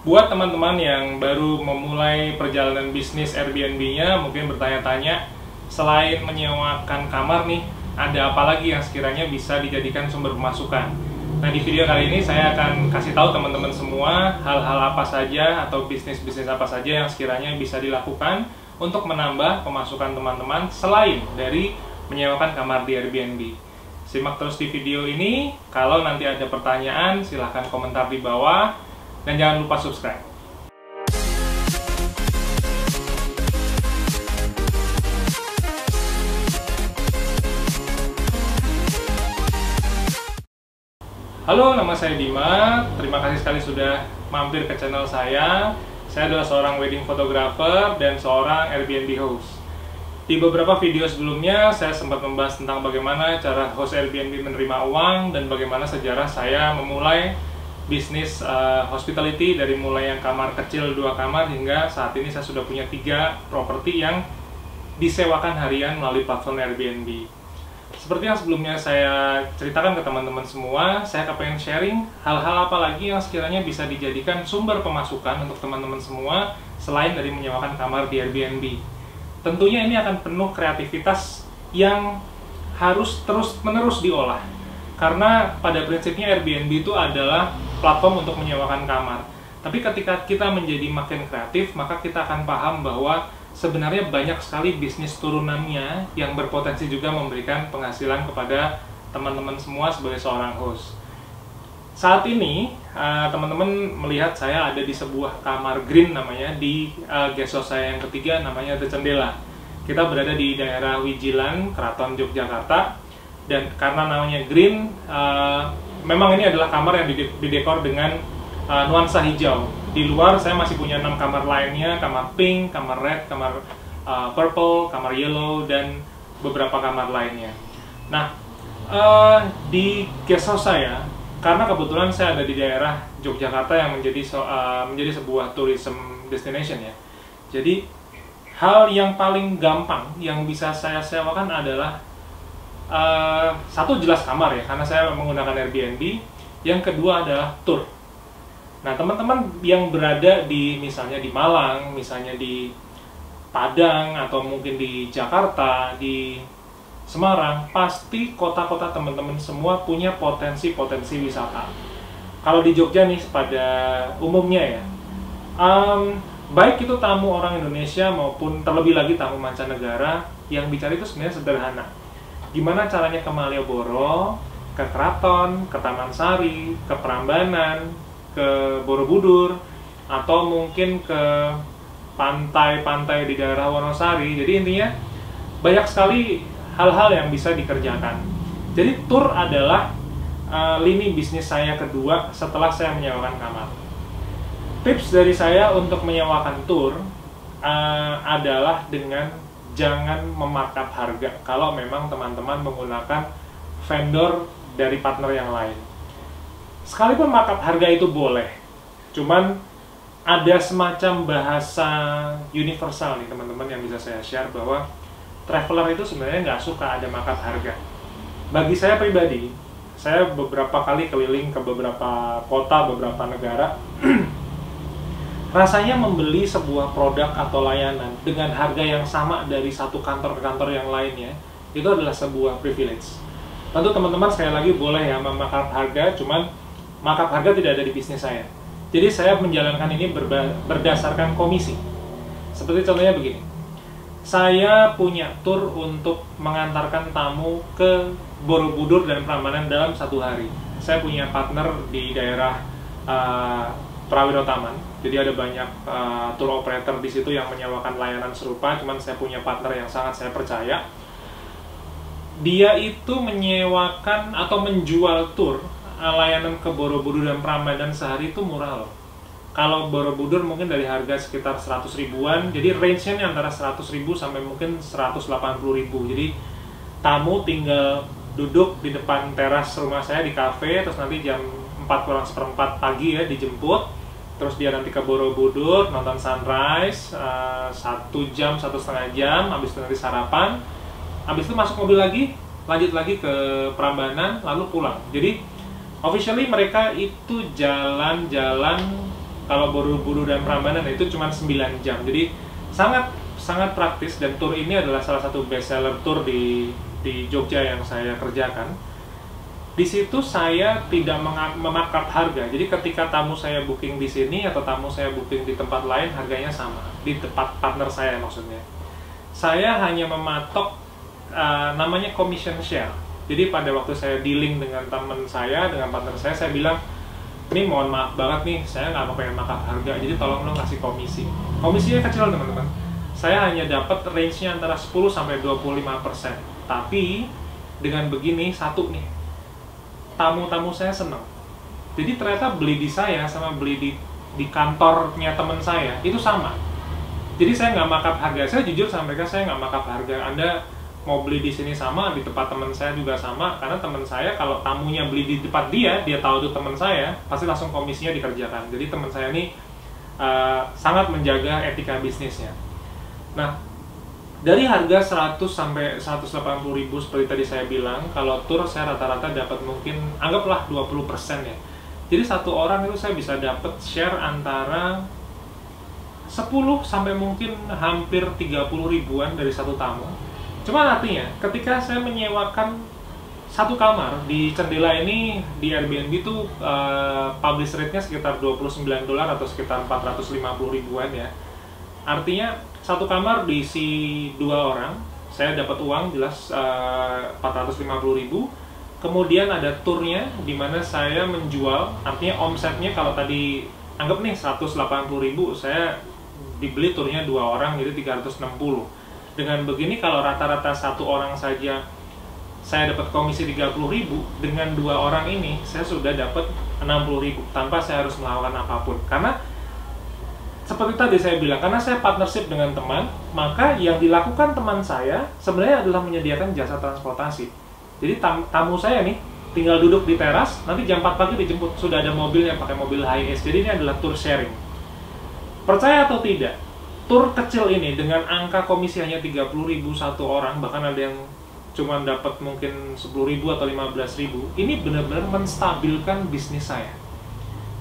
Buat teman-teman yang baru memulai perjalanan bisnis Airbnb-nya, mungkin bertanya-tanya, selain menyewakan kamar nih, ada apa lagi yang sekiranya bisa dijadikan sumber pemasukan? Nah, di video kali ini saya akan kasih tahu teman-teman semua hal-hal apa saja atau bisnis-bisnis apa saja yang sekiranya bisa dilakukan untuk menambah pemasukan teman-teman selain dari menyewakan kamar di Airbnb. Simak terus di video ini. Kalau nanti ada pertanyaan, silahkan komentar di bawah. Dan jangan lupa subscribe. Halo, nama saya Dima. Terima kasih sekali sudah mampir ke channel saya. Saya adalah seorang wedding photographer dan seorang Airbnb host. Di beberapa video sebelumnya, saya sempat membahas tentang bagaimana cara host Airbnb menerima uang dan bagaimana sejarah saya memulai bisnis hospitality dari mulai yang kamar kecil 2 kamar hingga saat ini saya sudah punya 3 properti yang disewakan harian melalui platform Airbnb. Seperti yang sebelumnya saya ceritakan ke teman-teman semua, saya kepengen sharing hal-hal apa lagi yang sekiranya bisa dijadikan sumber pemasukan untuk teman-teman semua selain dari menyewakan kamar di Airbnb. Tentunya ini akan penuh kreativitas yang harus terus-menerus diolah. Karena pada prinsipnya Airbnb itu adalah platform untuk menyewakan kamar. Tapi ketika kita menjadi makin kreatif, maka kita akan paham bahwa sebenarnya banyak sekali bisnis turunannya yang berpotensi juga memberikan penghasilan kepada teman-teman semua sebagai seorang host. Saat ini, teman-teman melihat saya ada di sebuah kamar green namanya, di guest house saya yang ketiga namanya The Cendela. Kita berada di daerah Wijilan, Keraton Yogyakarta. Dan karena namanya green, memang ini adalah kamar yang didekor dengan nuansa hijau. Di luar saya masih punya 6 kamar lainnya, kamar pink, kamar red, kamar purple, kamar yellow, dan beberapa kamar lainnya. Nah, di guest house saya, karena kebetulan saya ada di daerah Yogyakarta yang menjadi sebuah tourism destination ya. Jadi, hal yang paling gampang yang bisa saya sewakan adalah satu, jelas kamar ya, karena saya menggunakan Airbnb. Yang kedua adalah tour. Nah, teman-teman yang berada di misalnya di Malang, misalnya di Padang, atau mungkin di Jakarta, di Semarang, pasti kota-kota teman-teman semua punya potensi-potensi wisata. Kalau di Jogja nih pada umumnya ya, baik itu tamu orang Indonesia maupun terlebih lagi tamu mancanegara, yang bicara itu sebenarnya sederhana. Gimana caranya ke Malioboro, ke Keraton, ke Taman Sari, ke Prambanan, ke Borobudur, atau mungkin ke pantai-pantai di daerah Wonosari. Jadi intinya banyak sekali hal-hal yang bisa dikerjakan. Jadi tour adalah lini bisnis saya kedua setelah saya menyewakan kamar. Tips dari saya untuk menyewakan tour adalah dengan jangan memarkup harga kalau memang teman-teman menggunakan vendor dari partner yang lain. Sekalipun markup harga itu boleh, cuman ada semacam bahasa universal nih teman-teman yang bisa saya share, bahwa traveler itu sebenarnya nggak suka ada markup harga. Bagi saya pribadi, saya beberapa kali keliling ke beberapa kota, beberapa negara. Rasanya membeli sebuah produk atau layanan dengan harga yang sama dari satu kantor ke kantor yang lainnya, itu adalah sebuah privilege. Tentu teman-teman sekali lagi boleh ya memarkup harga, cuman markup harga tidak ada di bisnis saya. Jadi saya menjalankan ini berdasarkan komisi. Seperti contohnya begini, saya punya tour untuk mengantarkan tamu ke Borobudur dan Prambanan dalam 1 hari. Saya punya partner di daerah Prawiro Taman. Jadi ada banyak tour operator di situ yang menyewakan layanan serupa, cuman saya punya partner yang sangat saya percaya. Dia itu menyewakan atau menjual tour layanan ke Borobudur dan Prambanan sehari itu murah loh. Kalau Borobudur mungkin dari harga sekitar 100 ribuan, jadi range-nya antara 100 ribu sampai mungkin 180 ribu. Jadi tamu tinggal duduk di depan teras rumah saya di cafe, terus nanti jam 4:45 pagi ya dijemput. Terus dia nanti ke Borobudur, nonton sunrise, 1 jam, 1,5 jam, habis itu nanti sarapan, habis itu masuk mobil lagi, lanjut lagi ke Prambanan, lalu pulang. Jadi, officially mereka itu jalan-jalan Kalau Borobudur dan Prambanan itu cuma 9 jam. Jadi sangat praktis, dan tour ini adalah salah satu best seller tour di Jogja yang saya kerjakan. Di situ saya tidak memakat harga. Jadi ketika tamu saya booking di sini atau tamu saya booking di tempat lain, harganya sama. Di tempat partner saya maksudnya. Saya hanya mematok namanya commission share. Jadi pada waktu saya dealing dengan teman saya, dengan partner saya bilang, ini mohon maaf banget nih, saya nggak pengen makan harga, jadi tolong lo kasih komisi. Komisinya kecil teman-teman. Saya hanya dapat range-nya antara 10-25%. Tapi dengan begini, satu nih, tamu-tamu saya senang. Jadi ternyata beli di saya sama beli di kantornya teman saya itu sama. Jadi saya nggak markup harga. Saya jujur sama mereka, saya nggak markup harga. Anda mau beli di sini sama, di tempat teman saya juga sama, karena teman saya kalau tamunya beli di tempat dia tahu itu teman saya, pasti langsung komisinya dikerjakan. Jadi teman saya ini sangat menjaga etika bisnisnya. Nah, dari harga 100 sampai 180 ribu seperti tadi saya bilang, kalau tour saya rata-rata dapat mungkin anggaplah 20% ya. Jadi satu orang itu saya bisa dapat share antara 10 sampai mungkin hampir 30 ribuan dari satu tamu. Cuma artinya, ketika saya menyewakan satu kamar di Cendela ini, di Airbnb itu publish rate-nya sekitar $29 atau sekitar 450 ribuan ya. Artinya, satu kamar diisi 2 orang, saya dapat uang jelas 450 ribu. Kemudian ada turnya, di mana saya menjual, artinya omsetnya kalau tadi anggap nih 180 ribu, saya dibeli turnya 2 orang, jadi 360. Dengan begini, kalau rata-rata satu orang saja saya dapat komisi 30 ribu, dengan 2 orang ini saya sudah dapat 60 ribu tanpa saya harus melakukan apapun. Karena seperti tadi saya bilang, karena saya partnership dengan teman, maka yang dilakukan teman saya sebenarnya adalah menyediakan jasa transportasi. Jadi tamu saya nih tinggal duduk di teras, nanti jam 4 pagi dijemput, sudah ada mobilnya, pakai mobil high-end. Jadi ini adalah tour sharing. Percaya atau tidak, tur kecil ini dengan angka komisi hanya 30 ribu satu orang, bahkan ada yang cuma dapat mungkin 10 ribu atau 15 ribu, ini benar-benar menstabilkan bisnis saya.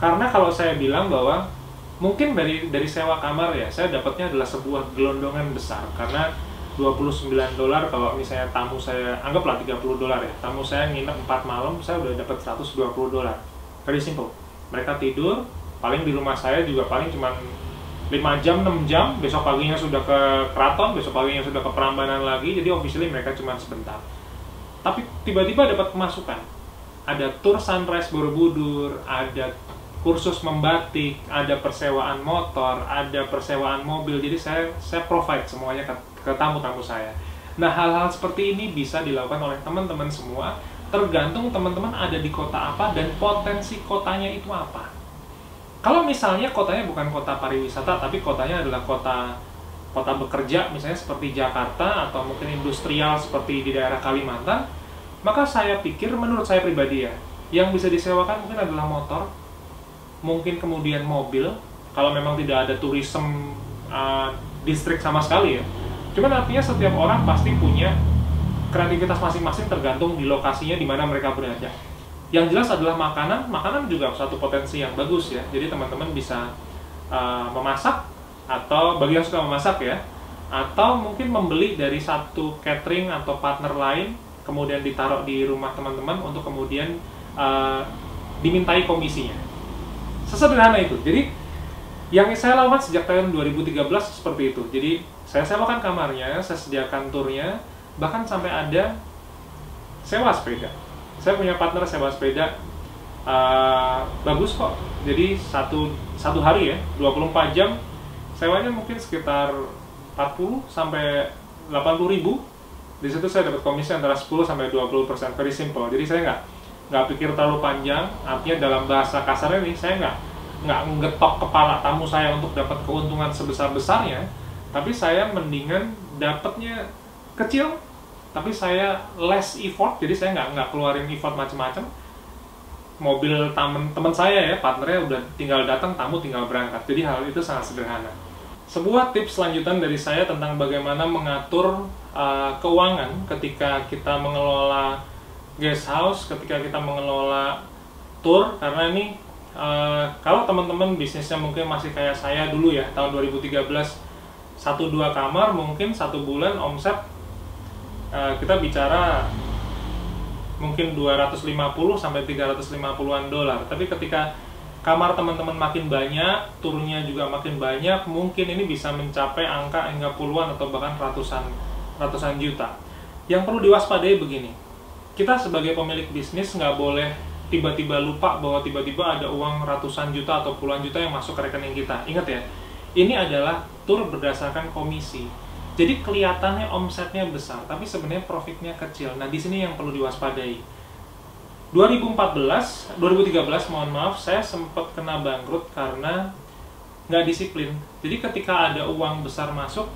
Karena kalau saya bilang bahwa mungkin dari sewa kamar ya, saya dapatnya adalah sebuah gelondongan besar, karena $29 kalau misalnya tamu saya, anggaplah $30 ya, tamu saya nginep 4 malam, saya udah dapat $120. Very simple. Mereka tidur, paling di rumah saya juga paling cuma 5 jam, 6 jam, besok paginya sudah ke Keraton, besok paginya sudah ke Prambanan lagi, jadi officially mereka cuma sebentar. Tapi tiba-tiba dapat pemasukan. Ada tour sunrise Borobudur, ada kursus membatik, ada persewaan motor, ada persewaan mobil, jadi saya provide semuanya ke tamu-tamu saya. Nah, hal-hal seperti ini bisa dilakukan oleh teman-teman semua, tergantung teman-teman ada di kota apa dan potensi kotanya itu apa. Kalau misalnya kotanya bukan kota pariwisata, tapi kotanya adalah kota bekerja, misalnya seperti Jakarta, atau mungkin industrial seperti di daerah Kalimantan, maka saya pikir, menurut saya pribadi ya, yang bisa disewakan mungkin adalah motor, mungkin kemudian mobil, kalau memang tidak ada tourism distrik sama sekali ya. Cuman artinya setiap orang pasti punya kreativitas masing-masing tergantung di lokasinya di mana mereka berada. Yang jelas adalah makanan juga satu potensi yang bagus ya. Jadi teman-teman bisa memasak, atau bagi yang suka memasak ya, atau mungkin membeli dari satu catering atau partner lain, kemudian ditaruh di rumah teman-teman untuk kemudian dimintai komisinya. Sesederhana itu. Jadi yang saya lakukan sejak tahun 2013 seperti itu. Jadi saya sewakan kamarnya, saya sediakan turnya, bahkan sampai ada sewa sepeda. Saya punya partner sewa sepeda, bagus kok. Jadi satu hari ya, 24 jam, sewanya mungkin sekitar 40 sampai 80 ribu. Di situ saya dapat komisi antara 10 sampai 20%, very simple. Jadi saya nggak pikir terlalu panjang. Artinya dalam bahasa kasarnya nih, saya nggak ngetok kepala tamu saya untuk dapat keuntungan sebesar-besarnya, tapi saya mendingan dapatnya kecil, tapi saya less effort, jadi saya nggak keluarin effort macam-macam. Mobil teman saya ya, partnernya udah tinggal datang, tamu tinggal berangkat. Jadi hal itu sangat sederhana. Sebuah tips lanjutan dari saya tentang bagaimana mengatur keuangan ketika kita mengelola guest house, ketika kita mengelola tour, karena ini Kalau teman-teman bisnisnya mungkin masih kayak saya dulu ya, tahun 2013, 1-2 kamar, mungkin 1 bulan omset kita bicara mungkin 250 sampai 350-an dolar. Tapi ketika kamar teman-teman makin banyak, turunnya juga makin banyak, mungkin ini bisa mencapai angka hingga puluhan atau bahkan ratusan juta. Yang perlu diwaspadai begini, kita sebagai pemilik bisnis nggak boleh tiba-tiba lupa bahwa tiba-tiba ada uang ratusan juta atau puluhan juta yang masuk ke rekening kita. Ingat ya, ini adalah tur berdasarkan komisi. Jadi kelihatannya omsetnya besar, tapi sebenarnya profitnya kecil. Nah, di sini yang perlu diwaspadai. 2013, mohon maaf, saya sempat kena bangkrut karena nggak disiplin. Jadi ketika ada uang besar masuk,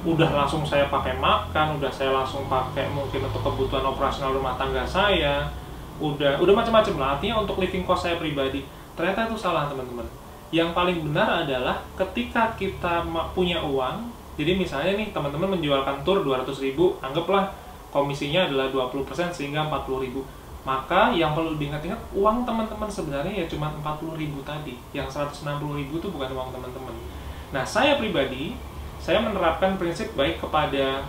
udah langsung saya pakai makan, udah saya langsung pakai mungkin untuk kebutuhan operasional rumah tangga saya, udah macam-macam lah, artinya untuk living cost saya pribadi. Ternyata itu salah, teman-teman. Yang paling benar adalah ketika kita punya uang, jadi misalnya nih teman-teman menjualkan tur 200.000, anggaplah komisinya adalah 20% sehingga 40.000. Maka yang perlu diingat-ingat, uang teman-teman sebenarnya ya cuma 40.000 tadi. Yang 160.000 itu bukan uang teman-teman. Nah, saya pribadi, saya menerapkan prinsip baik kepada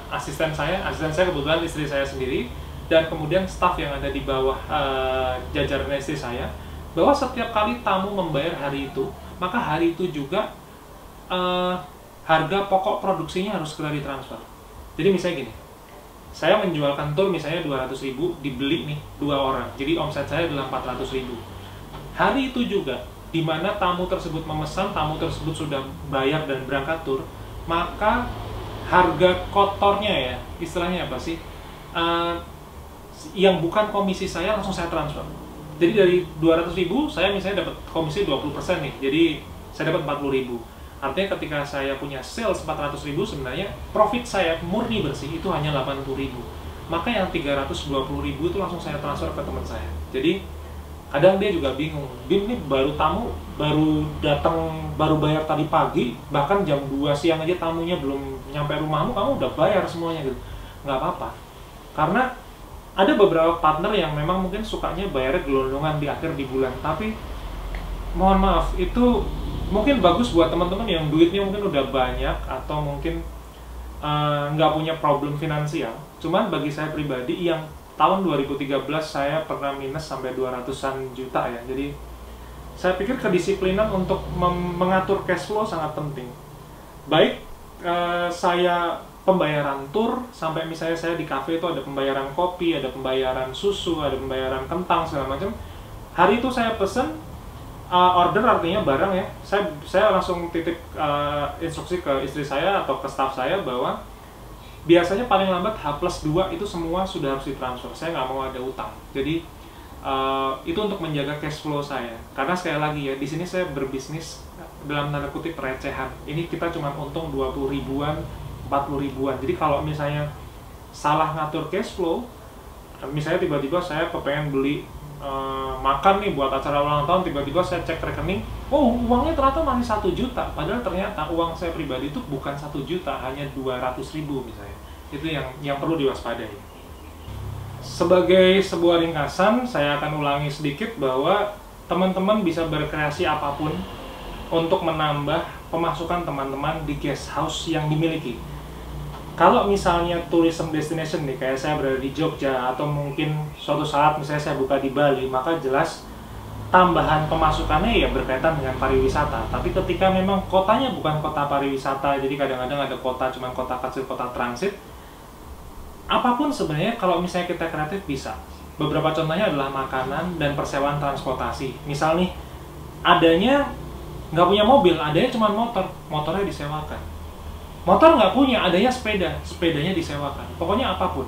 asisten saya kebetulan istri saya sendiri, dan kemudian staf yang ada di bawah jajaran istri saya, bahwa setiap kali tamu membayar hari itu, maka hari itu juga harga pokok produksinya harus segera ditransfer. Jadi misalnya gini, saya menjualkan tur misalnya 200.000, dibeli nih 2 orang, jadi omset saya adalah 400.000. Hari itu juga, di mana tamu tersebut memesan, tamu tersebut sudah bayar dan berangkat tur, maka harga kotornya ya, istilahnya apa sih, yang bukan komisi saya langsung saya transfer. Jadi dari 200.000 saya misalnya dapat komisi 20% nih, jadi saya dapat 40.000. Artinya ketika saya punya sales 400.000, sebenarnya profit saya murni bersih itu hanya 80.000. Maka yang 320.000 itu langsung saya transfer ke teman saya. Jadi kadang dia juga bingung, Bim, ini baru tamu, baru datang, baru bayar tadi pagi, bahkan jam 2 siang aja tamunya belum nyampe rumahmu, kamu udah bayar semuanya gitu. Nggak apa-apa, karena ada beberapa partner yang memang mungkin sukanya bayarnya gelondongan di akhir di bulan, tapi mohon maaf, itu mungkin bagus buat teman-teman yang duitnya mungkin udah banyak atau mungkin nggak punya problem finansial. Cuman bagi saya pribadi yang tahun 2013 saya pernah minus sampai 200-an juta ya. Jadi saya pikir kedisiplinan untuk mengatur cash flow sangat penting. Baik saya pembayaran tur, sampai misalnya saya di cafe itu ada pembayaran kopi, ada pembayaran susu, ada pembayaran kentang segala macam. Hari itu saya pesen order, artinya barang ya. Saya langsung titip instruksi ke istri saya atau ke staff saya bahwa biasanya paling lambat H+2 itu semua sudah harus ditransfer. Saya nggak mau ada utang. Jadi itu untuk menjaga cash flow saya. Karena sekali lagi ya, di sini saya berbisnis dalam tanda kutip recehan. Ini kita cuma untung 20 ribuan, 40 ribuan. Jadi kalau misalnya salah ngatur cash flow, misalnya tiba-tiba saya kepengen beli makan nih buat acara ulang tahun, tiba-tiba saya cek rekening, oh uangnya ternyata masih 1 juta, padahal ternyata uang saya pribadi itu bukan 1 juta, hanya 200.000 misalnya. Itu yang perlu diwaspadai. Sebagai sebuah ringkasan, saya akan ulangi sedikit bahwa teman-teman bisa berkreasi apapun untuk menambah pemasukan teman-teman di guest house yang dimiliki. Kalau misalnya tourism destination nih, kayak saya berada di Jogja, atau mungkin suatu saat misalnya saya buka di Bali, maka jelas tambahan pemasukannya ya berkaitan dengan pariwisata. Tapi ketika memang kotanya bukan kota pariwisata, jadi kadang-kadang ada kota, cuman kota kecil, kota transit, apapun sebenarnya kalau misalnya kita kreatif bisa. Beberapa contohnya adalah makanan dan persewaan transportasi. Misal nih, adanya nggak punya mobil, adanya cuma motor, motornya disewakan. Motor nggak punya, adanya sepeda, sepedanya disewakan. Pokoknya apapun.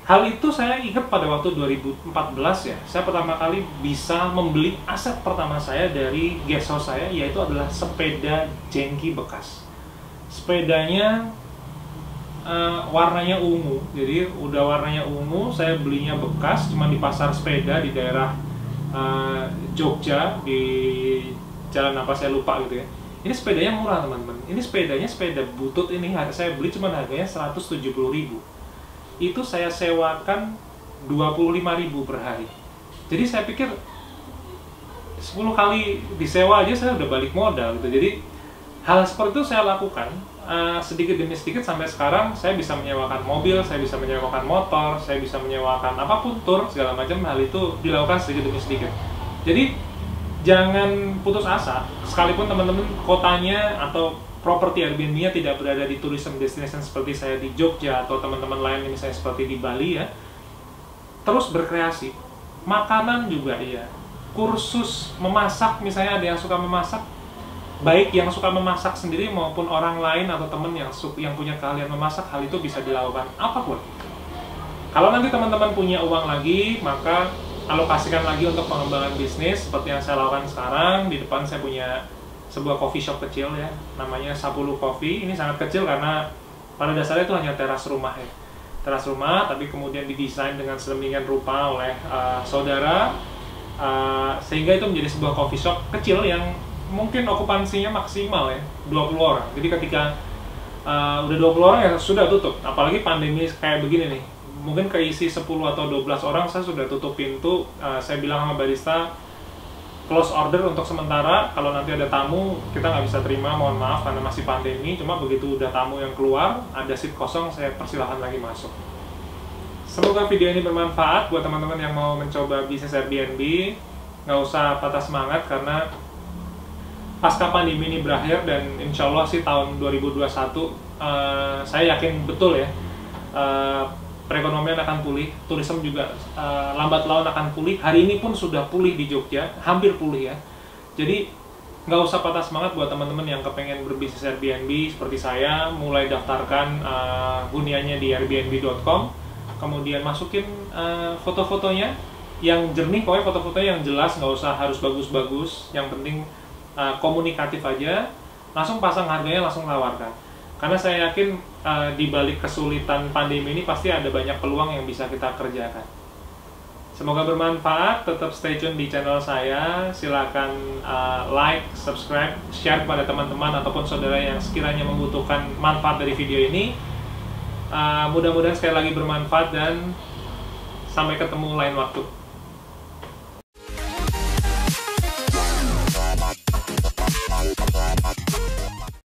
Hal itu saya ingat pada waktu 2014 ya, saya pertama kali bisa membeli aset pertama saya dari guest house saya, yaitu adalah sepeda jengki bekas. Sepedanya warnanya ungu, jadi udah warnanya ungu, saya belinya bekas, cuma di pasar sepeda di daerah Jogja, di jalan apa saya lupa gitu ya. Ini sepedanya murah teman-teman, ini sepedanya sepeda butut ini, saya beli cuma harganya 170.000. Itu saya sewakan 25.000 per hari. Jadi saya pikir 10 kali disewa aja saya udah balik modal gitu. Jadi hal seperti itu saya lakukan sedikit demi sedikit sampai sekarang saya bisa menyewakan mobil, saya bisa menyewakan motor, saya bisa menyewakan apapun, tur segala macam, hal itu dilakukan sedikit demi sedikit. Jadi jangan putus asa, sekalipun teman-teman kotanya atau properti Airbnb-nya tidak berada di tourism destination seperti saya di Jogja atau teman-teman lain misalnya seperti di Bali ya. Terus berkreasi. Makanan juga iya. Kursus memasak, misalnya ada yang suka memasak, baik yang suka memasak sendiri maupun orang lain atau teman yang punya keahlian memasak, hal itu bisa dilakukan apapun. Kalau nanti teman-teman punya uang lagi, maka alokasikan lagi untuk pengembangan bisnis seperti yang saya lakukan sekarang. Di depan saya punya sebuah coffee shop kecil ya, namanya Sapulu Coffee. Ini sangat kecil karena pada dasarnya itu hanya teras rumah ya, teras rumah, tapi kemudian didesain dengan sedemikian rupa oleh saudara, sehingga itu menjadi sebuah coffee shop kecil yang mungkin okupansinya maksimal ya 20 orang. Jadi ketika udah 20 orang ya sudah tutup, apalagi pandemi kayak begini nih, mungkin keisi 10 atau 12 orang saya sudah tutup pintu. Saya bilang sama barista, close order untuk sementara, kalau nanti ada tamu kita nggak bisa terima, mohon maaf karena masih pandemi. Cuma begitu udah tamu yang keluar, ada seat kosong, saya persilahkan lagi masuk. Semoga video ini bermanfaat buat teman-teman yang mau mencoba bisnis Airbnb. Nggak usah patah semangat karena pasca pandemi ini berakhir dan insya Allah sih tahun 2021 saya yakin betul ya, perekonomian akan pulih, turisme juga lambat laun akan pulih. Hari ini pun sudah pulih di Jogja, hampir pulih ya. Jadi nggak usah patah semangat buat teman-teman yang kepengen berbisnis Airbnb seperti saya. Mulai daftarkan huniannya di airbnb.com, kemudian masukin foto-fotonya yang jernih, pokoknya foto-fotonya yang jelas, nggak usah harus bagus-bagus, yang penting komunikatif aja. Langsung pasang harganya, langsung tawarkan. Karena saya yakin di balik kesulitan pandemi ini pasti ada banyak peluang yang bisa kita kerjakan. Semoga bermanfaat, tetap stay tune di channel saya. Silakan like, subscribe, share kepada teman-teman ataupun saudara yang sekiranya membutuhkan manfaat dari video ini. Mudah-mudahan sekali lagi bermanfaat dan sampai ketemu lain waktu.